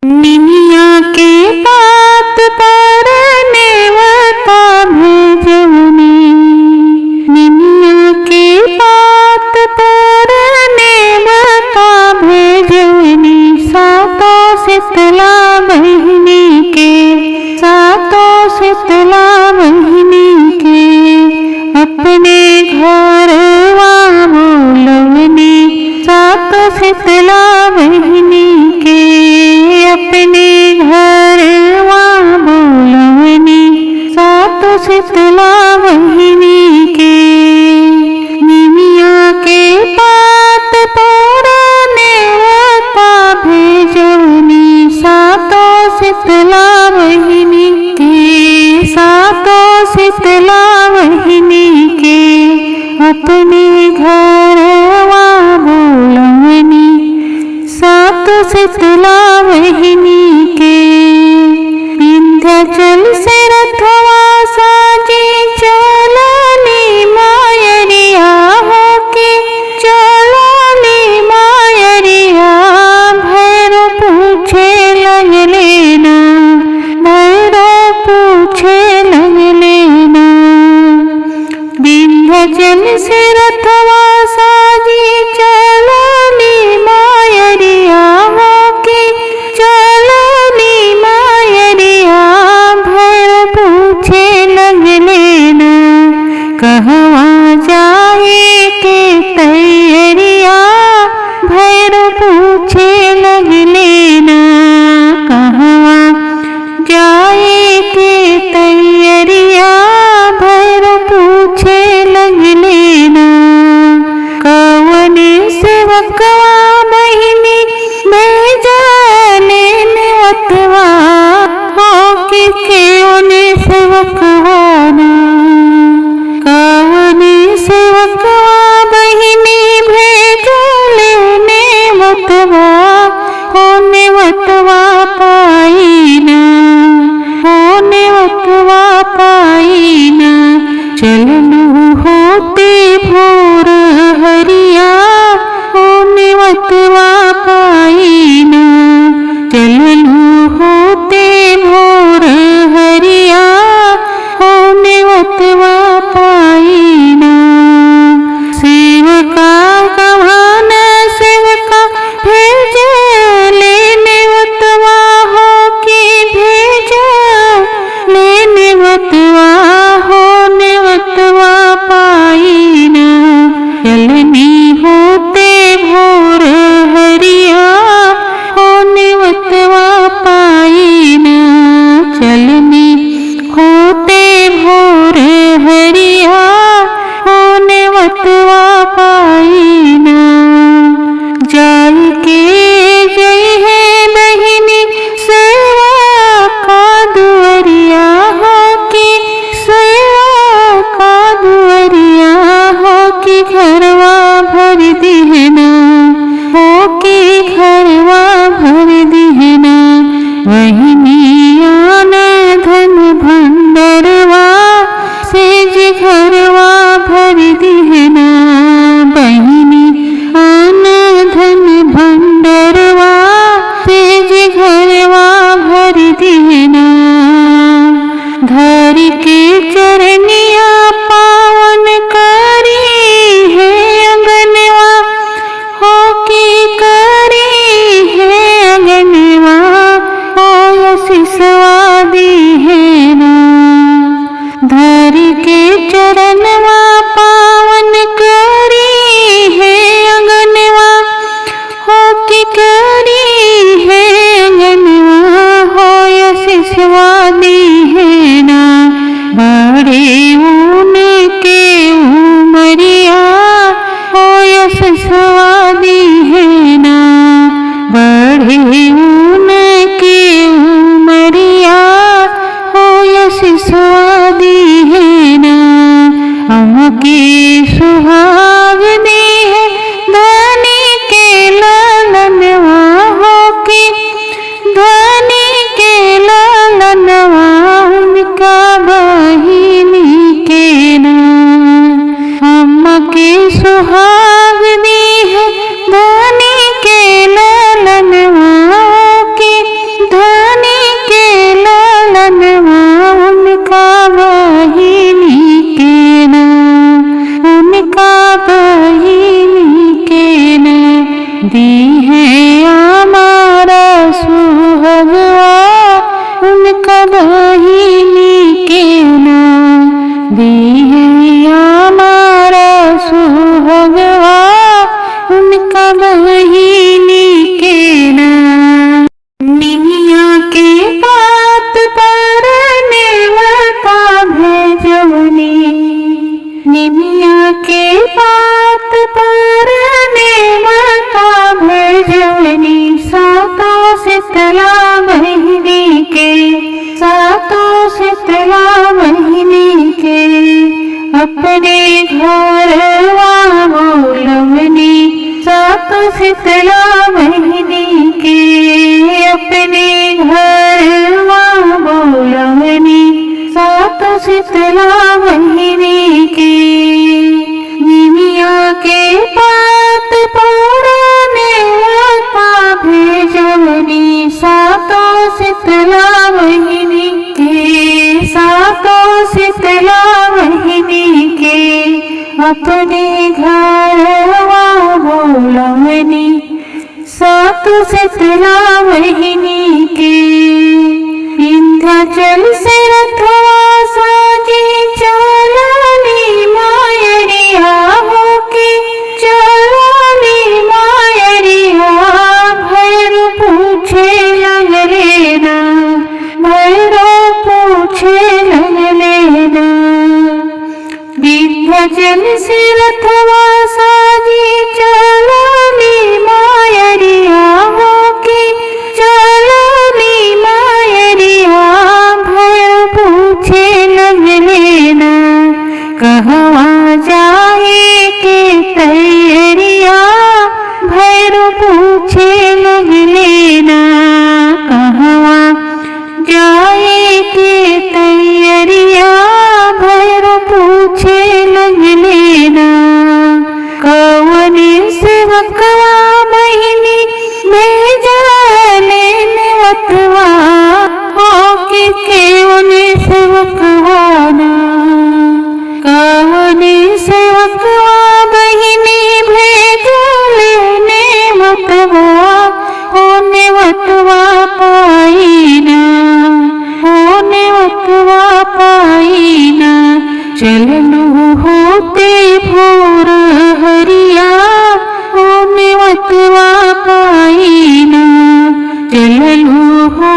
निमिया के पात पर नेवता भेजवनी, निमिया के पात पर नेवता भेजवनी। सातों शीतला बहिनी के, सातों शीतला बहिनी के अपने घरवा बोलवनी। सातों शीतला बहिनी के अपने घरवा बोलवनी। सातों शीतला बहिनी के निमिया के पात पर नेवता भेजवनी। सातों शीतला बहिनी के, सातों शीतला बहिनी के अपने घरवा बोलवनी। सातों शीतला बहिनी के विंध्याचल से रथवा साजी चलली मायरिया होके, चलली मायरिया। भैरो पूछे लगले ना, भैरो पूछे लगले ना। विंध्याचल से रथवा साजी चलली मायरिया होके, चलली मायरिया। भैरो पूछे लगले ना, कहवा जाए के तैयारिया। भैरो पूछे लगले ना, कहवा जाए के तैयारिया। भैरो पूछे लगले ना, कवने सेवकवा बहिनी भेजले नेवतवा होके। केवने सेवकवा ना, कवने सेवकवा बहिनी भेजले नेवतवा हो। नेवतवा पाईना, हो नेवतवा पाईना। चलनु होते भोर हरिया हो, नेवतवा पाईना। चलनु होते भोर हरिया हो, नेवतवा पाईना। सेवका गवान सेवका भेजले नेवतवा हो कि भेजले नेवतवा हो। नेवतवा पाईना, चलनी होते भोर हरिया हो। नेवतवा पाईना, चलनी होते भोर हरिया हो। नेवतवा पाईना। जाई के गई है बहिनी सेवा का दुअरिया हो कि, सेवा का दुअरिया हो कि। घरवा भर दिहना हो कि, घरवा भर दिहना। बहिनी आन धन भंडरवा सेज घरवा भर दिहना। बहिनी आन धन भंडरवा सेज घरवा भर दिहना। धर के चरनिया पावन करी है अंगनवा हो कि, करी है अंगनवा हो। निमिया के पात पर नेवता भेजवनी, निमिया के पात पर नेवता भेजवनी, सातों शीतला महीने के, सातों शीतला महीने के, अपने घरवा बोलवनी, सातों शीतला महीने के, अपने घरवा बोलवनी, सातों शीतला महीने के। निमिया के पात पर नेवता भेजवनी, सातों शीतला महीने के, सातों शीतला महीने के, अपने घरवा बोलवनी, सातों शीतला महीने के। विंध्याचल से रथवा साजे चलनी मायरिया होके, चलनी मायरिया, भैरो पूछे लगले ना, भैरो पूछे लगले ना। विंध्याचल से रथवा साजे चलनी मायरिया होके, चलनी मायरिया, भैरो पूछे लगले ना, कहवा जाए के तैयारिया, भैरो पूछे लगले ना, कहवा जाए के तैयारिया, भैरो पूछे लगले ना। कवने सेवकवा बहिनी भेजले नेवतवा, होके केवने सेवकवा ना, कवने सेवकवा बहिनी भेजले नेवतवा, हो नेवतवा पाईना, हो नेवतवा पाईना। चलनु होते भोर हरिया, हो नेवतवा पाईना, चलनु हो